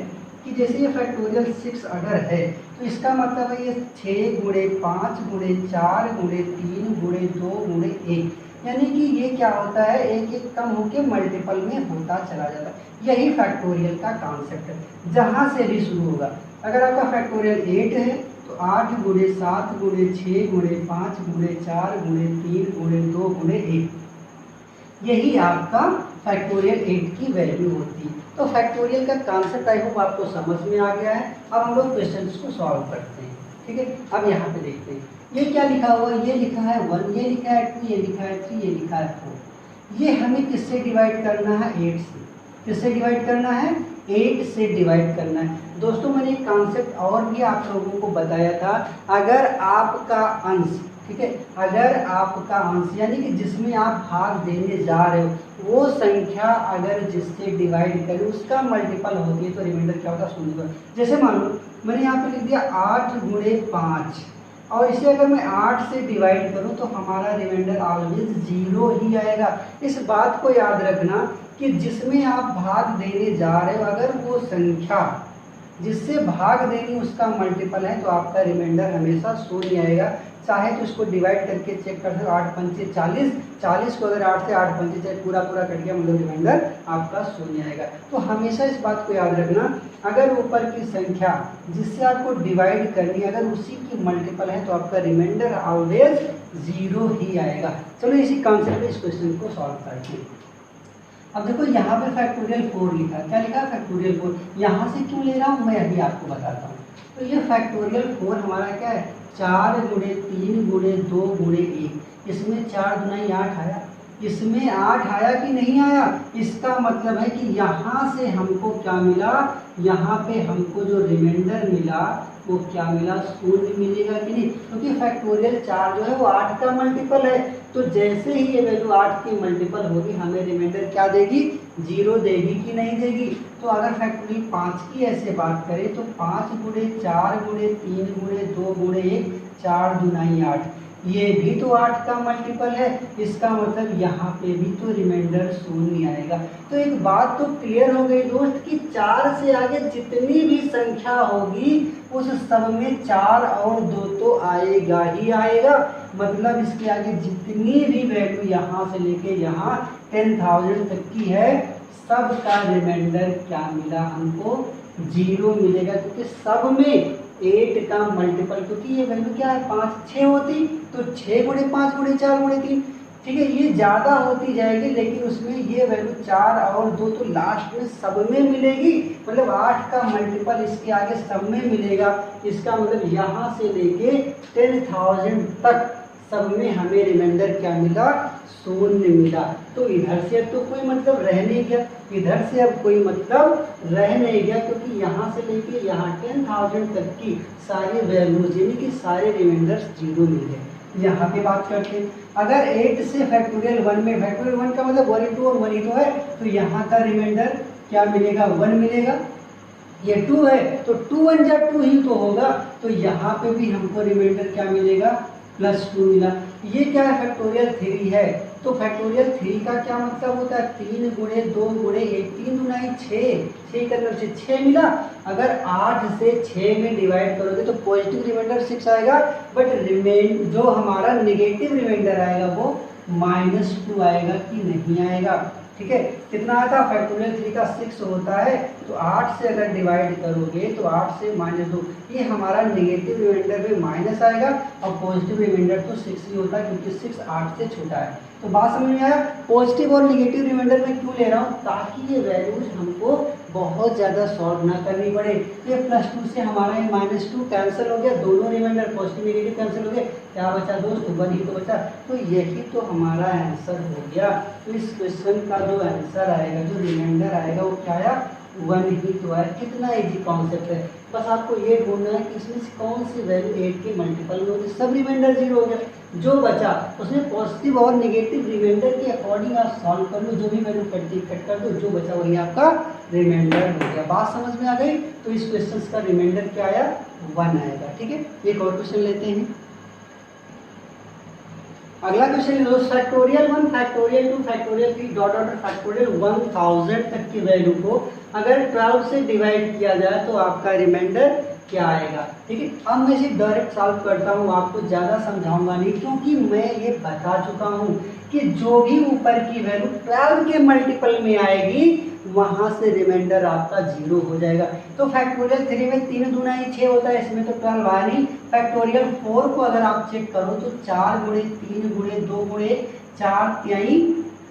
कि जैसे ये फैक्टोरियल 6 अगर है तो इसका मतलब है ये 6 गुणे 5 गुणे 4 गुणे 3 गुणे 2 गुणे 1, यानी कि ये क्या होता है, एक एक कम होके मल्टीपल में होता चला जाता है। यही फैक्टोरियल का कॉन्सेप्ट है, जहाँ से भी शुरू होगा। अगर आपका फैक्टोरियल 8 है तो 8 गुणे 7 गुणे 6 गुणे 5 गुणे 4 गुणे 3 गुणे 2 गुणे 1, यही आपका फैक्टोरियल 8 की वैल्यू होती है। तो फैक्टोरियल का कॉन्सेप्ट आई होप आपको समझ में आ गया है। अब हम लोग क्वेश्चन को सॉल्व करते हैं। ठीक है, अब यहाँ पे देखते हैं ये क्या लिखा हुआ है, ये लिखा है 1, ये लिखा है 2, ये लिखा है 3, ये लिखा है 4। ये हमें किससे डिवाइड करना है, 8 से। किससे डिवाइड करना है, 8 से डिवाइड करना है। दोस्तों मैंने एक कॉन्सेप्ट और भी आप लोगों को बताया था, अगर आपका अंश, ठीक है, अगर आपका अंश यानी कि जिसमें आप भाग देने जा रहे हो वो संख्या अगर जिससे डिवाइड करे उसका मल्टीपल होती है तो रिमाइंडर क्या होता है, शून्य। जैसे मान लो मैंने यहाँ पे लिख दिया 8 गुणे 5 और इसे अगर मैं 8 से डिवाइड करूँ तो हमारा रिमाइंडर ऑलवेज 0 ही आएगा। इस बात को याद रखना कि जिसमें आप भाग देने जा रहे हो अगर वो संख्या जिससे भाग देनी उसका मल्टीपल है तो आपका रिमाइंडर हमेशा शून्य आएगा। चाहे तो इसको डिवाइड करके चेक कर सकते हो, 8 पंचे 40, 40 को अगर 8 से 8 पंचे चाहे पूरा पूरा कट गया मतलब रिमाइंडर आपका शून्य आएगा। तो हमेशा इस बात को याद रखना, अगर ऊपर की संख्या जिससे आपको डिवाइड करनी है अगर उसी की मल्टीपल है तो आपका रिमाइंडर ऑलवेज 0 ही आएगा। चलो इसी कॉन्सेप्ट में इस क्वेश्चन को सॉल्व करते हैं। अब देखो यहाँ पे फैक्टोरियल 4 लिखा, क्या लिखा, फैक्टोरियल 4। यहाँ से क्यों ले रहा हूँ मैं अभी आपको बताता हूँ। तो ये फैक्टोरियल 4 हमारा क्या है, 4 गुणे 3 गुणे 2 गुणे 1, इसमें 4 गुना 8 आया, इसमें 8 आया कि नहीं आया। इसका मतलब है कि यहाँ से हमको क्या मिला, यहाँ पे हमको जो रिमाइंडर मिला वो क्या मिला, शून्य मिलेगा कि नहीं, क्योंकि फैक्टोरियल 4 जो है वो 8 का मल्टीपल है। तो जैसे ही ये वैल्यू 8 की मल्टीपल होगी हमें रिमाइंडर क्या देगी, 0 देगी कि नहीं देगी। तो अगर फैक्टोरियल 5 की ऐसे बात करें तो 5 गुणे 4 गुणे 3 गुणे 2 गुणे 1, 4 दुनाई 8, ये भी तो 8 का मल्टीपल है। इसका मतलब यहाँ पे भी तो रिमाइंडर शून्य आएगा। तो एक बात तो क्लियर हो गई दोस्त कि 4 से आगे जितनी भी संख्या होगी उस सब में 4 और 2 तो आएगा ही आएगा। मतलब इसके आगे जितनी भी वैल्यू यहाँ से लेके यहाँ 10,000 तक की है सब का रिमाइंडर क्या मिला, हमको 0 मिलेगा, क्योंकि सब में 8 का मल्टीपल, क्योंकि ये वैल्यू क्या है 5 6 होती तो 6 गुणे 5 गुणे 4 गुणे 3, ठीक है, ये ज़्यादा होती जाएगी लेकिन उसमें ये वैल्यू 4 और 2 तो लास्ट में सब में मिलेगी। मतलब 8 का मल्टीपल इसके आगे सब में मिलेगा। इसका मतलब यहाँ से लेके 10,000 तक सब में हमें रिमाइंडर क्या मिला, शून्य मिला। तो इधर से अब तो कोई मतलब रह नहीं गया, इधर से अब कोई मतलब रह नहीं गया, क्योंकि यहाँ से लेके यहाँ 10,000 तक की सारी वैल्यूज यानी कि सारे रिमाइंडर्स 0 मिल गए। यहाँ पे बात करते हैं, अगर 8 से फैक्टोरियल 1 में, फैक्टोरियल 1 का मतलब 1 into 1 ही तो है, तो यहाँ का रिमाइंडर क्या मिलेगा, 1 मिलेगा। ये 2 है तो 2 1 जा 2 ही तो होगा, तो यहाँ पे भी हमको रिमाइंडर क्या मिलेगा, +2 मिला। ये क्या है, फैक्टोरियल 3 है। तो फैक्टोरियल 3 का क्या मतलब होता है, 3 गुणे 2 गुणे 1, 3 दुनाई 6, 6 का तरफ से 6 मिला। अगर 8 से 6 में डिवाइड करोगे तो पॉजिटिव रिमाइंडर 6 आएगा, बट जो हमारा नेगेटिव रिमाइंडर आएगा वो -2 आएगा कि नहीं आएगा। ठीक है, कितना आया था फैक्टोरियल 3 का 6 होता है, तो 8 से अगर डिवाइड करोगे तो 8 से -2, ये हमारा नेगेटिव रिमाइंडर में माइनस आएगा और पॉजिटिव रिमाइंडर तो 6 ही होता है क्योंकि 6 8 से छोटा है। तो बात समझ में आया। पॉजिटिव और नेगेटिव रिमाइंडर में क्यों ले रहा हूँ, ताकि ये वैल्यूज हमको बहुत ज़्यादा सॉल्व ना करनी पड़े। ये +2 से हमारा ये -2 कैंसिल हो गया, दोनों रिमाइंडर पॉजिटिव नेगेटिव कैंसिल हो गए, क्या बचा दोस्त, 1 ही तो बचा। तो यही तो हमारा आंसर हो गया। तो इस क्वेश्चन का जो आंसर आएगा, जो रिमाइंडर आएगा, वो क्या आया, 1 ही तो है। कितना इजी कॉन्सेप्ट है, बस आपको ये ढूंढना है कि इसमें से कौन सी वैल्यू 8 के मल्टीपल में होगी। सब रिमाइंडर 0 हो गया, जो बचा उसमें पॉजिटिव और नेगेटिव रिमाइंडर के अकॉर्डिंग आप सॉल्व कर लो, जो भी वैल्यू कट कर दो, जो बचा वही आपका रिमाइंडर हो गया। बात समझ में आ गई। तो इस क्वेश्चन का रिमाइंडर क्या आया, 1 आएगा। ठीक है, एक और क्वेश्चन लेते हैं। अगला क्वेश्चन लो, factorial 1, factorial 2, factorial 3 dot dot factorial 1000 तक की वैल्यू को अगर 12 से डिवाइड किया जाए तो आपका रिमाइंडर क्या आएगा। ठीक है, अब मैं इसे डायरेक्ट सॉल्व करता हूँ, आपको ज़्यादा समझाऊंगा नहीं, क्योंकि मैं ये बता चुका हूँ कि जो भी ऊपर की वैल्यू 12 के मल्टीपल में आएगी वहां से रिमाइंडर आपका 0 हो जाएगा। तो फैक्टोरियल 3 में 3 दूना ही 6 होता है, इसमें तो 12 आया नहीं। फैक्टोरियल 4 को अगर आप चेक करो तो 4 गुणे 3 गुणे 2 गुणे 4 तिहाई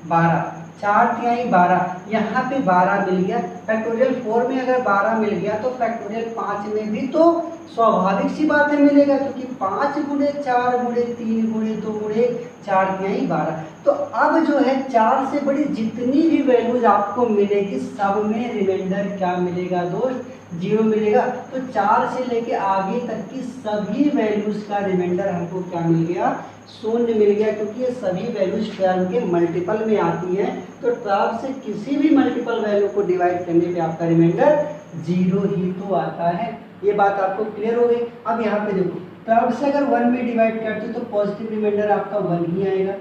12, 4 तिहाई 12, यहाँ पे 12 मिल गया। फैक्टोरियल 4 में अगर 12 मिल गया तो फैक्टोरियल 5 में भी तो स्वाभाविक सी बात है मिलेगा, क्योंकि 5 गुणे 4 गुणे 3 गुणे 2 गुणे 4 तिहाई 12। तो अब जो है 4 से बड़ी जितनी भी वैल्यूज आपको मिलेगी सब में रिमाइंडर क्या मिलेगा दोस्त, 0 मिलेगा। तो 4 से लेके आगे तक की सभी वैल्यूज का रिमाइंडर हमको क्या मिल गया, 0 मिल गया, क्योंकि ये सभी वैल्यूज 12 के मल्टीपल में आती हैं। तो 12 से किसी भी मल्टीपल वैल्यू को डिवाइड करने पे आपका रिमाइंडर 0 ही तो आता है। ये बात आपको क्लियर हो गई। अब यहाँ पे देखो, 12 से अगर 1 में डिवाइड करते हो तो पॉजिटिव रिमाइंडर आपका 1 ही आएगा,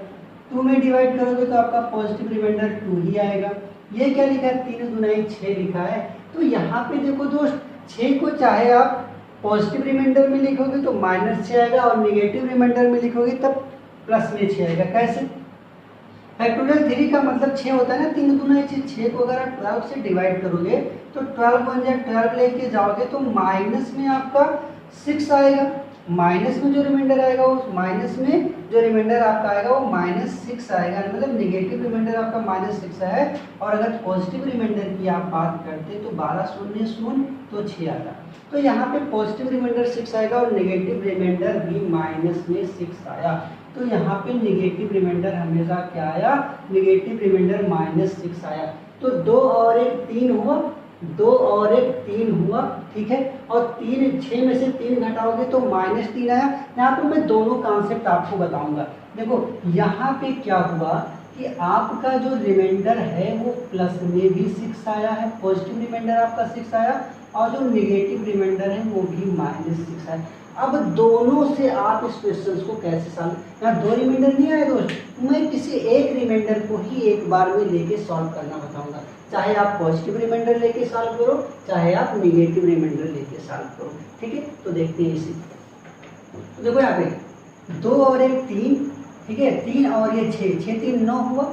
2 में डिवाइड करोगे तो आपका पॉजिटिव रिमाइंडर 2 ही आएगा। ये क्या लिखा है, 3 दूना 6 लिखा है। तो यहाँ पे देखो दोस्त, 6 को चाहे आप पॉजिटिव रिमाइंडर में लिखोगे तो -6 आएगा और नेगेटिव रिमाइंडर में लिखोगे तब +6 आएगा। कैसे, फैक्टोरियल 3 का मतलब 6 होता है ना, 3 दूना 6 को अगर आप 12 से डिवाइड करोगे तो 12 बन जाए, 12 लेके जाओगे तो माइनस में आपका 6 आएगा। माइनस में जो रिमाइंडर आएगा, उस माइनस में जो रिमाइंडर आपका आएगा वो -6 आएगा, मतलब नेगेटिव रिमाइंडर आपका -6 है। और अगर पॉजिटिव रिमाइंडर की आप बात करते तो 12 शून्य शून्य तो 6 आता। तो यहाँ पे पॉजिटिव रिमाइंडर 6 आएगा और नेगेटिव रिमाइंडर भी माइनस में 6 आया। तो यहाँ पे नेगेटिव रिमाइंडर हमेशा क्या आया, नेगेटिव रिमाइंडर -6 आया। तो 2 और 1 3 हुआ, 2 और 1 3 हुआ। ठीक है, और 6 में से 3 घटाओगे तो -3 आया। यहाँ पे मैं दोनों कॉन्सेप्ट आपको बताऊंगा। देखो यहाँ पे क्या हुआ कि आपका जो रिमाइंडर है वो प्लस में भी 6 आया है, पॉजिटिव रिमाइंडर आपका 6 आया, और जो नेगेटिव रिमाइंडर है वो भी -6 आया। अब दोनों से आप इस क्वेश्चन को कैसे सॉल्व, यहाँ 2 रिमाइंडर नहीं आए दोस्त, मैं किसी एक रिमाइंडर को ही एक बार में लेके सॉल्व करना बताऊंगा। चाहे आप पॉजिटिव रिमाइंडर लेके सॉल्व करो, चाहे आप नेगेटिव रिमाइंडर लेके सॉल्व करो। ठीक है, तो देखते हैं इसी। तो देखो यहाँ पे 2 और 1 3, ठीक है, 3 और ये 6, 6 3 9 हुआ,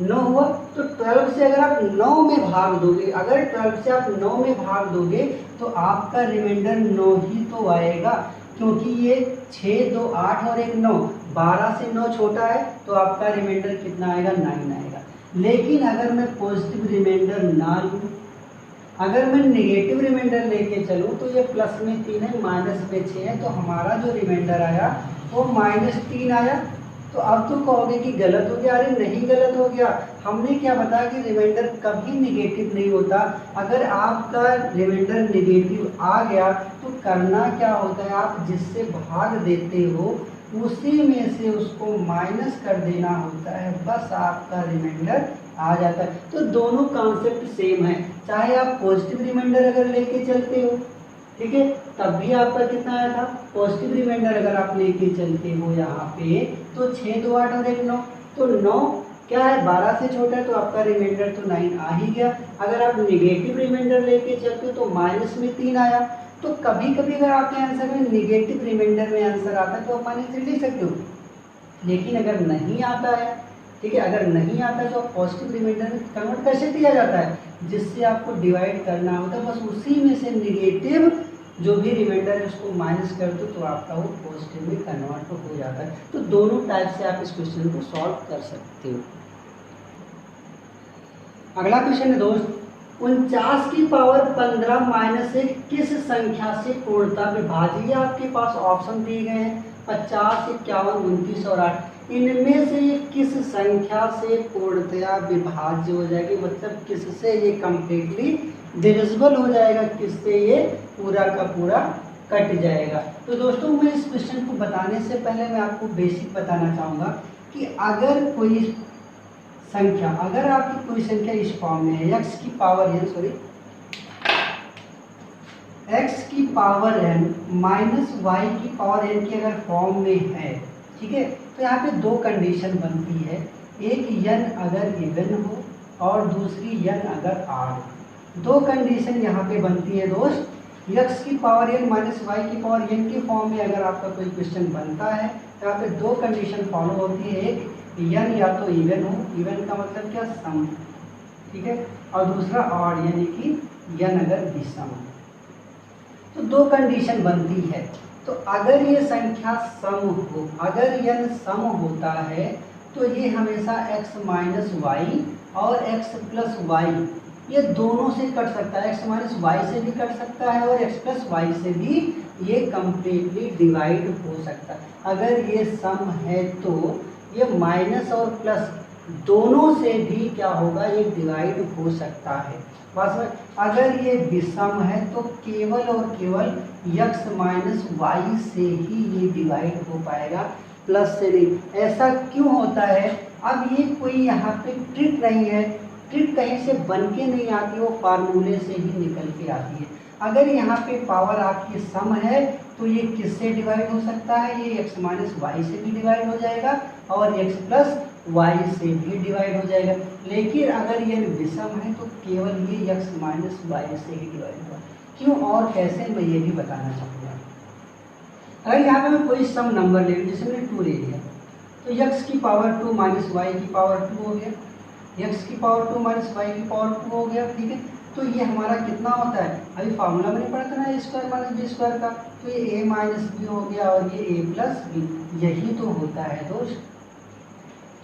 9 हुआ। तो 12 से अगर आप 9 में भाग दोगे, अगर 12 से आप 9 में भाग दोगे तो आपका रिमाइंडर 9 ही तो आएगा, क्योंकि ये 6 2 8 और 1 9, 12 से 9 छोटा है तो आपका रिमाइंडर कितना आएगा, 9 आएगा। लेकिन अगर मैं पॉजिटिव रिमाइंडर ना लूँ, अगर मैं नेगेटिव रिमाइंडर लेके चलूँ तो ये प्लस में 3 है, माइनस में 6 है, तो हमारा जो रिमाइंडर आया वो -3 आया। तो अब तो कहोगे कि गलत हो गया, अरे नहीं गलत हो गया, हमने क्या बताया कि रिमाइंडर कभी नेगेटिव नहीं होता। अगर आपका रिमाइंडर नेगेटिव आ गया तो करना क्या होता है, आप जिससे भाग देते हो उसी में से उसको माइनस कर देना होता है, बस आपका रिमाइंडर आ जाता है। तो दोनों कॉन्सेप्ट सेम है, चाहे आप पॉजिटिव रिमाइंडर अगर लेके चलते हो, ठीक है, तब भी आपका कितना आया था, पॉजिटिव रिमाइंडर अगर आप लेके चलते हो यहाँ पे तो 6 2 8 और 1 9, तो 9 क्या है, 12 से छोटा है, तो आपका रिमाइंडर तो 9 आ ही गया। अगर आप नेगेटिव रिमाइंडर लेके चलते हो तो माइनस में 3 आया। तो कभी कभी अगर आपके आंसर में नेगेटिव रिमाइंडर में आंसर आता है तो आप -3 लिख सकते हो, लेकिन अगर नहीं आता है, ठीक है, अगर नहीं आता है तो आप पॉजिटिव रिमाइंडर में कन्वर्ट कैसे किया जाता है, जिससे आपको डिवाइड करना होता है, बस उसी में से निगेटिव जो भी रिमाइंडर है उसको माइनस कर दो तो आपका वो पॉजिटिव में कन्वर्ट हो जाता है। तो दोनों टाइप से आप इस क्वेश्चन को सॉल्व कर सकते हो। अगला क्वेश्चन है दोस्त, 49 की पावर 15 माइनस 1 किस संख्या से पूर्णतः विभाज्य। आपके पास ऑप्शन दिए गए हैं 50, 51, 29 और 8। इनमें से ये किस संख्या से पूर्णतया विभाज्य हो जाएगी, मतलब किससे ये कंप्लीटली डिविजिबल हो जाएगा, किससे ये पूरा का पूरा कट जाएगा। तो दोस्तों मैं इस क्वेश्चन को बताने से पहले मैं आपको बेसिक बताना चाहूँगा कि अगर आपकी कोई संख्या इस फॉर्म में है, x की पावर n माइनस y की पावर n की अगर फॉर्म में है, ठीक है, तो यहाँ पे दो कंडीशन बनती है, एक n अगर इवन हो और दूसरी n अगर ऑड। दो कंडीशन यहाँ पे बनती है दोस्त। x की पावर n माइनस y की पावर n के फॉर्म में अगर आपका कोई क्वेश्चन बनता है तो यहाँ पे दो कंडीशन फॉलो होती है, एक n या तो इवन हो, इवन का मतलब क्या, सम, ठीक है, और दूसरा ऑड यानी कि n अगर विषम हो। तो दो कंडीशन बनती है। तो अगर ये संख्या सम हो, अगर n सम होता है तो ये हमेशा x माइनस वाई और x प्लस वाई ये दोनों से कट सकता है, x माइनस वाई से भी कट सकता है और x प्लस वाई से भी ये कंप्लीटली डिवाइड हो सकता है। अगर ये सम है तो ये माइनस और प्लस दोनों से भी क्या होगा, ये डिवाइड हो सकता है। बस अगर ये विषम है तो केवल और केवल x माइनस वाई से ही ये डिवाइड हो पाएगा, प्लस से नहीं। ऐसा क्यों होता है, अब ये कोई यहाँ पे ट्रिक नहीं है, ट्रिक कहीं से बन के नहीं आती, वो फार्मूले से ही निकल के आती है। अगर यहाँ पे पावर आपकी सम है तो ये किससे डिवाइड हो सकता है, ये x माइनस वाई से भी डिवाइड हो जाएगा और x प्लस वाई से भी डिवाइड हो जाएगा। लेकिन अगर ये विषम है तो केवल ये x माइनस वाई से ही डिवाइड होगा। क्यों और कैसे, मैं ये भी बताना चाहूँगा। अगर यहाँ पे मैं कोई सम नंबर ले लूँ, जैसे मैंने 2 ले लिया, तो x की पावर 2 माइनस वाई की पावर 2 हो गया, x की पावर 2 माइनस वाई की पावर 2 हो गया, ठीक है। तो ये हमारा कितना होता है, अभी फार्मूला मैंने पढ़ा था ना ए स्क्वायर माइनस बी स्क्वायर का, तो ये a माइनस बी हो गया और ये a प्लस बी, यही तो होता है दोस्त।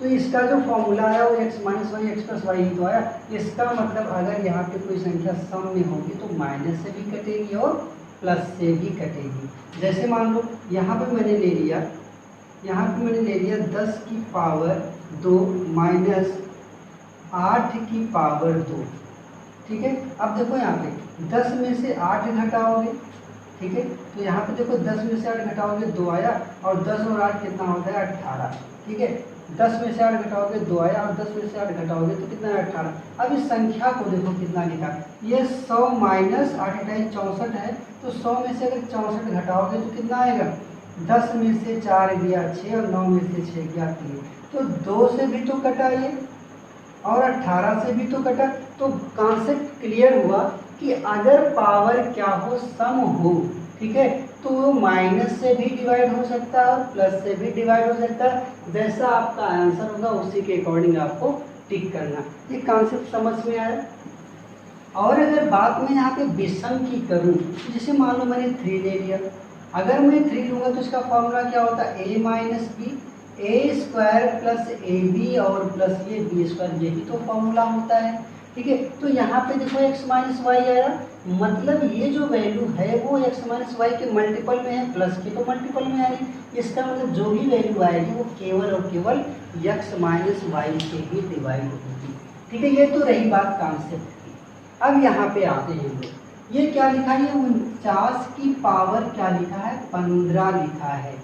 तो इसका जो फॉर्मूला आया वो x minus y x plus y ही तो आया। इसका मतलब अगर यहाँ पे कोई संख्या सम में होगी तो माइनस से भी कटेगी और प्लस से भी कटेगी। जैसे मान लो यहाँ पे मैंने ले लिया, 10 की पावर 2 माइनस 8 की पावर 2, ठीक है। अब देखो यहाँ पे 10 में से 8 घटाओगे, ठीक है, तो यहाँ पे देखो 10 में से 8 घटाओगे 2 आया और 10 और 8 कितना होता है 18, ठीक है। 10 में से 8 घटाओगे 2 आया और 10 में से 8 घटाओगे तो कितना है 18। अब इस संख्या को देखो कितना लिखा, ये 100 माइनस 8 64 है, तो 100 में से अगर 64 घटाओगे तो कितना आएगा, 10 में से 4 गया 6 और 9 में से 6 गया 3, तो 2 से भी तो कटा ये और 18 से भी तो कटा। तो कॉन्सेप्ट क्लियर हुआ कि अगर पावर क्या हो, सम हो, ठीक है, तो वो माइनस से भी डिवाइड हो सकता है और प्लस से भी डिवाइड हो सकता है। जैसा आपका आंसर होगा उसी के अकॉर्डिंग आपको टिक करना। ये कॉन्सेप्ट समझ में आया। और अगर बात मैं यहाँ पे विषम की करूँ, जैसे मान लो मैंने 3 ले लिया, अगर मैं 3 लूँगा तो इसका फॉर्मूला क्या होता है, a minus b, a square plus a b और प्लस ये बी स्क्वायर, यही तो फॉर्मूला होता है, ठीक है। तो यहाँ पे देखो x माइनस वाई आया, मतलब ये जो वैल्यू है वो x माइनस वाई के मल्टीपल में है, प्लस के तो मल्टीपल में है नहीं। इसका मतलब जो भी वैल्यू आएगी वो केवल और केवल x माइनस वाई से ही डिवाइड होगी, ठीक है। ये तो रही बात कॉन्सेप्ट की। अब यहाँ पे आते हैं हम लोग, ये क्या लिखा है, 49 की पावर क्या लिखा है, 15 लिखा है,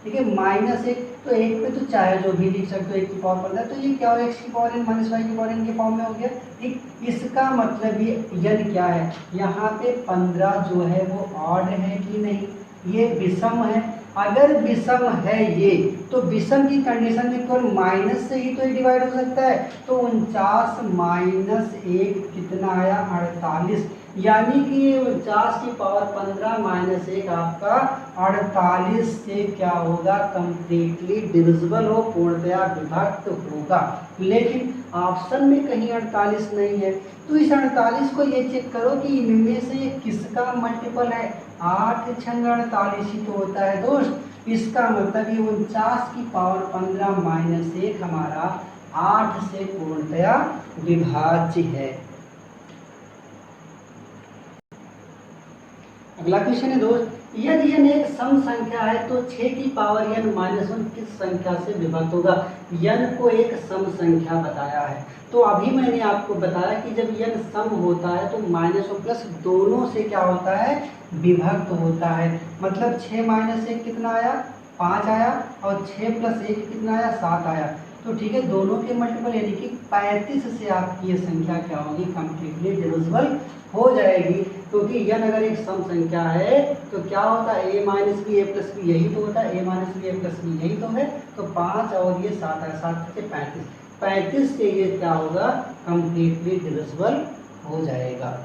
ठीक है, माइनस 1, तो 1 पे तो चाहे जो भी लिख सकते हो, 1 की पावर 15, तो ये क्या हो, x की पावर n माइनस वाई की पावर n के फॉर्म में हो गया, ठीक। इसका मतलब ये n क्या है, यहाँ पे 15 जो है वो ऑड है कि नहीं, ये विषम है, अगर विषम है ये, तो विषम की कंडीशन में केवल माइनस से ही तो ये डिवाइड हो सकता है। तो 49 माइनस 1 कितना आया 48, यानी कि ये 49 की पावर 15 माइनस 1 आपका 48 से क्या होगा, कंप्लीटली डिविजिबल हो, पूर्णतया विभक्त होगा। लेकिन ऑप्शन में कहीं 48 नहीं है, तो इस 48 को ये चेक करो कि इनमें से ये किसका मल्टीपल है। 8 छंग 48 ही तो होता है दोस्त। इसका मतलब ये 49 की पावर 15 माइनस 1 हमारा 8 से पूर्णतया विभाज्य है। अगला क्वेश्चन है दोस्त, यदि n एक सम संख्या है तो 6 की पावर n माइनस 1 किस संख्या से विभक्त होगा। n को एक सम संख्या बताया है, तो अभी मैंने आपको बताया कि जब n सम होता है तो माइनस और प्लस दोनों से क्या होता है, विभक्त होता है। मतलब 6 माइनस 1 कितना आया, 5 आया, और 6 प्लस 1 कितना आया, 7 आया। तो ठीक है, दोनों के मल्टीपल यानी कि 35 से आपकी ये संख्या क्या होगी, कंप्लीटली डिविजिबल हो जाएगी। क्योंकि n अगर एक सम संख्या है तो क्या होता है, a minus b a plus b, यही तो होता है, a minus b a plus b, यही तो है। तो 5 और ये 7 है, 7 से 35, 35 से ये क्या होगा, कंप्लीटली डिविजिबल हो जाएगा।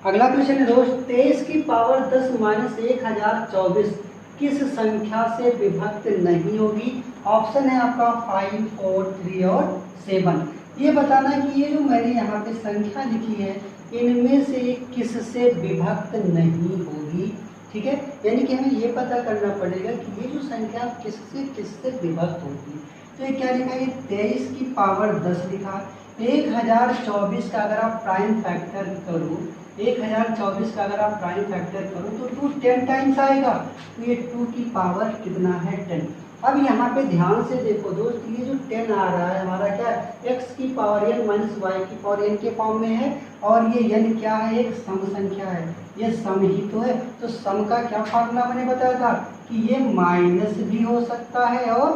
अगला क्वेश्चन है दोस्त, 23 की पावर 10 माइनस 1024 किस संख्या से विभक्त नहीं होगी। ऑप्शन है आपका 5, 4, 3 और 7। ये बताना है कि ये जो मैंने यहाँ पे संख्या लिखी है इनमें से किससे विभक्त नहीं होगी। ठीक है, यानी कि हमें ये पता करना पड़ेगा कि ये जो संख्या किससे किससे विभक्त होगी। तो ये क्या लिखा है, 23 की पावर 10 लिखा, 1024 का अगर आप प्राइम फैक्टर करो, 1024 का अगर आप प्राइम फैक्टर करो तो 2 10 टाइम्स आएगा। तो ये 2 की पावर कितना है, 10। अब यहाँ पे ध्यान से देखो दोस्त, ये जो 10 आ रहा है हमारा क्या है, x की पावर n माइनस वाई की पावर n के फॉर्म में है, और ये n क्या है, एक सम संख्या है, ये सम ही तो है। तो सम का क्या फार्मूला मैंने बताया था कि ये माइनस भी हो सकता है और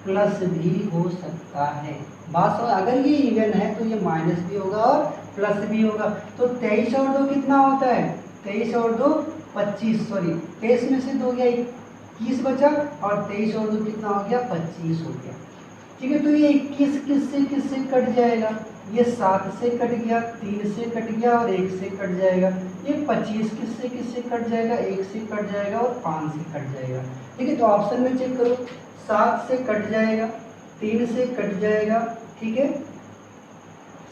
प्लस भी हो सकता है। बात समझ, अगर ये इवन है तो ये माइनस भी होगा और प्लस भी होगा। तो 23 और 2 कितना होता है, 23 और 2 25, सॉरी 23 में से 2 गया 21 बचा, और 23 और 2 कितना हो गया, 25 हो गया। ठीक है, तो ये 21 किससे कट जाएगा, ये 7 से कट गया, 3 से कट गया और 1 से कट जाएगा। ये 25 किससे कट जाएगा, 1 से कट जाएगा और 5 से कट जाएगा। ठीक है, तो ऑप्शन में चेक करो, 7 से कट जाएगा, 3 से कट जाएगा, ठीक है,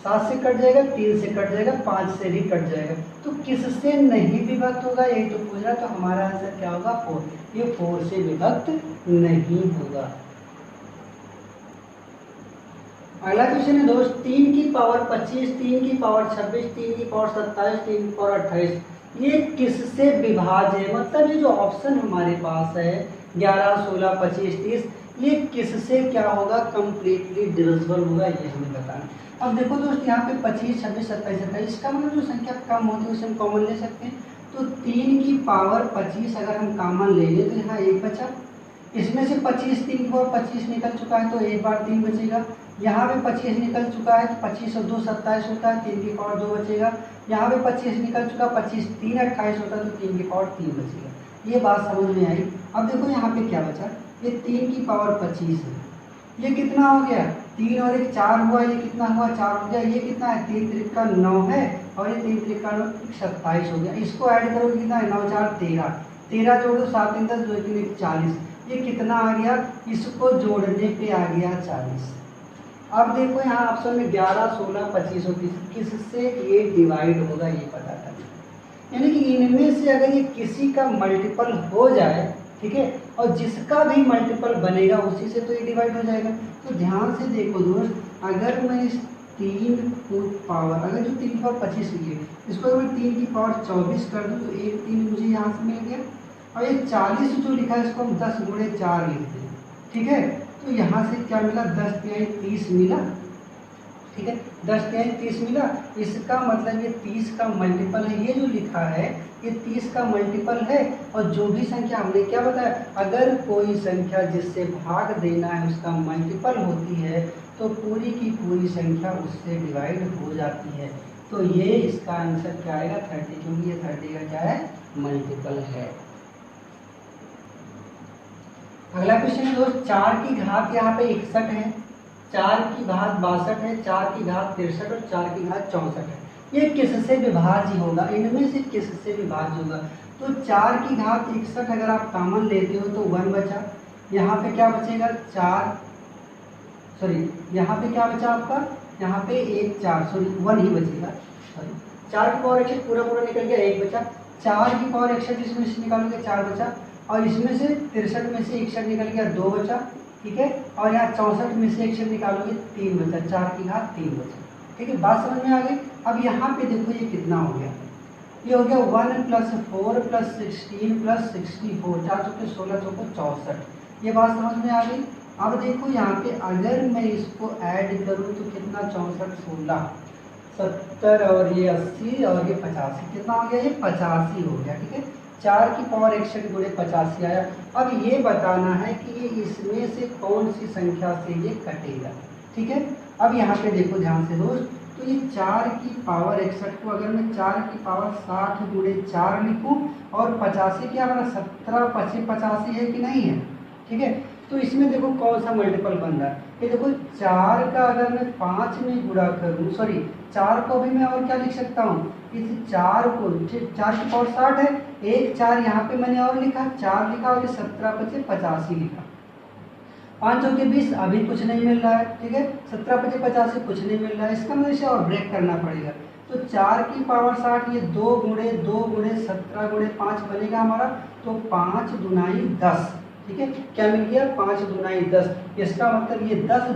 7 से कट जाएगा, 3 से कट जाएगा, 5 से भी कट जाएगा। तो किससे नहीं विभक्त होगा, यही तो पूछ रहा। तो हमारा आंसर क्या होगा, 4। ये 4 से विभक्त नहीं होगा। अगला क्वेश्चन है दोस्त, 3 की पावर 25, 3 की पावर 26, 3 की पावर 27, 3 की पावर 28 ये किससे विभाज्य है। मतलब ये जो ऑप्शन हमारे पास है 11, 16, 25, 30 ये किससे क्या होगा, कंप्लीटली डिविजिबल होगा, ये हमें बताना। अब देखो दोस्त, यहाँ पे 25, 26, 27, 28 का मतलब जो संख्या कम होती है उसे हम कॉमन ले सकते हैं। तो 3 की पावर 25 अगर हम कॉमन ले लें तो यहाँ 1 बचा, इसमें से 25 3 की पावर 25 निकल चुका है तो एक बार 3 बचेगा। यहाँ पे 25 निकल चुका है तो 25 और 2 27 होता है, 3 की पावर 2 बचेगा। यहाँ पे 25 निकल चुका, 25 3 28 होता है तो 3 की पावर 3 बचेगा। ये बात समझ में आई। अब देखो यहाँ पे क्या बचा, ये 3 की पावर 25 है, ये कितना हो गया, 3 और 1 4 हुआ, ये कितना हुआ 4 हो गया। ये कितना है, 3 त्रिका 9 है और ये 3 त्रिका 9 27 हो गया। इसको ऐड करोगे कितना है, 9 4 13, 13 जोड़ दो 7 3 10 2 3 1 40, ये कितना आ गया, इसको जोड़ने पे आ गया 40। अब देखो यहाँ ऑप्शन में 11, 16, 25 और 30 किससे ये डिवाइड होगा ये पता करना, यानी कि इनमें से अगर ये किसी का मल्टीपल हो जाए, ठीक है, और जिसका भी मल्टीपल बनेगा उसी से तो ये डिवाइड हो जाएगा। तो ध्यान से देखो दोस्त, अगर मैं इस 3 को पावर, अगर जो 3 की पावर 25 लिखी है इसको अगर मैं 3 की पावर 24 कर दूँ तो 1 3 मुझे यहाँ से मिल गया, और ये 40 जो लिखा है इसको हम 10 गुणे 4 लिखते हैं। ठीक है, तो यहाँ से क्या मिला, 10 तिहाई 30 मिला। ठीक है, 10 तिहाई 30 मिला। इसका मतलब ये 30 का मल्टीपल है, ये जो लिखा है ये 30 का मल्टीपल है। और जो भी संख्या हमने क्या बताया, अगर कोई संख्या जिससे भाग देना है उसका मल्टीपल होती है तो पूरी की पूरी संख्या उससे डिवाइड हो जाती है। तो ये इसका आंसर क्या आएगा, 30, क्योंकि ये 30 का क्या है मल्टीपल है। अगला क्वेश्चन है दोस्त, 4 की घात यहाँ पे 61 है, 4 की घात 62 है, 4 की घात 63 और 4 की घात 64 है। ये किससे विभाज्य होगा, इनमें से किससे विभाज्य होगा? तो 4 की घात 61 अगर आप कॉमन लेते हो तो 1 बचा, यहाँ पे क्या बचेगा 4, सॉरी यहाँ पे क्या बचा आपका, यहाँ पे 1 4 सॉरी 1 ही बचेगा, सॉरी 4 की पावर 61 पूरा पूरा निकल गया, 1 बचा, 4 की पावर 61 इसमें से निकालोगे 4 बचा, और इसमें से 63 में से 61 निकल गया 2 बचा, ठीक है, और यहाँ 64 में से 61 निकालोगे 3 बचा, 4 की घात 3 बचा, ठीक है, बात समझ में आ गई। अब यहाँ पे देखो ये कितना हो गया, ये हो गया 1 + 4 + 16 + 64, 4 चौके 16 चौके 64, ये बात समझ में आ गई। अब देखो यहाँ पे अगर मैं इसको ऐड करूँ तो कितना, 64 16 70 और ये 80 और ये 85, कितना हो गया, ये 85 हो गया, ठीक है, 4 की पावर 61 गुणे 85 आया। अब ये बताना है कि ये इसमें से कौन सी संख्या से ये कटेगा, ठीक है। अब यहाँ पे देखो ध्यान से दोस्त, तो ये 4 की पावर 61 को अगर मैं 4 की पावर 60 गुणे 4 लिखूँ और 85 क्या बना, 17 25 85 है कि नहीं है, ठीक है। तो इसमें देखो कौन सा मल्टीपल बन रहा है, ये देखो 4 का अगर मैं 5 में गुणा करूँ, सॉरी 4 को भी मैं और क्या लिख सकता हूँ, इस 4 को 4 की पावर 60 है, 1 4 यहाँ पे मैंने और लिखा 4 लिखा, और ये 17 25 85 लिखा, 5 चौके 20 अभी कुछ नहीं मिल रहा है, ठीक है, 17 25 85 कुछ नहीं मिल रहा है, इसका मुझे इसे और ब्रेक करना पड़ेगा। तो 4 की पावर 60 ये 2 गुणे 17 गुणे 5 बनेगा हमारा, तो 5 दूनाई 10, ठीक है, क्या मिल गया, 5 दूनाई 10, इसका मतलब ये 10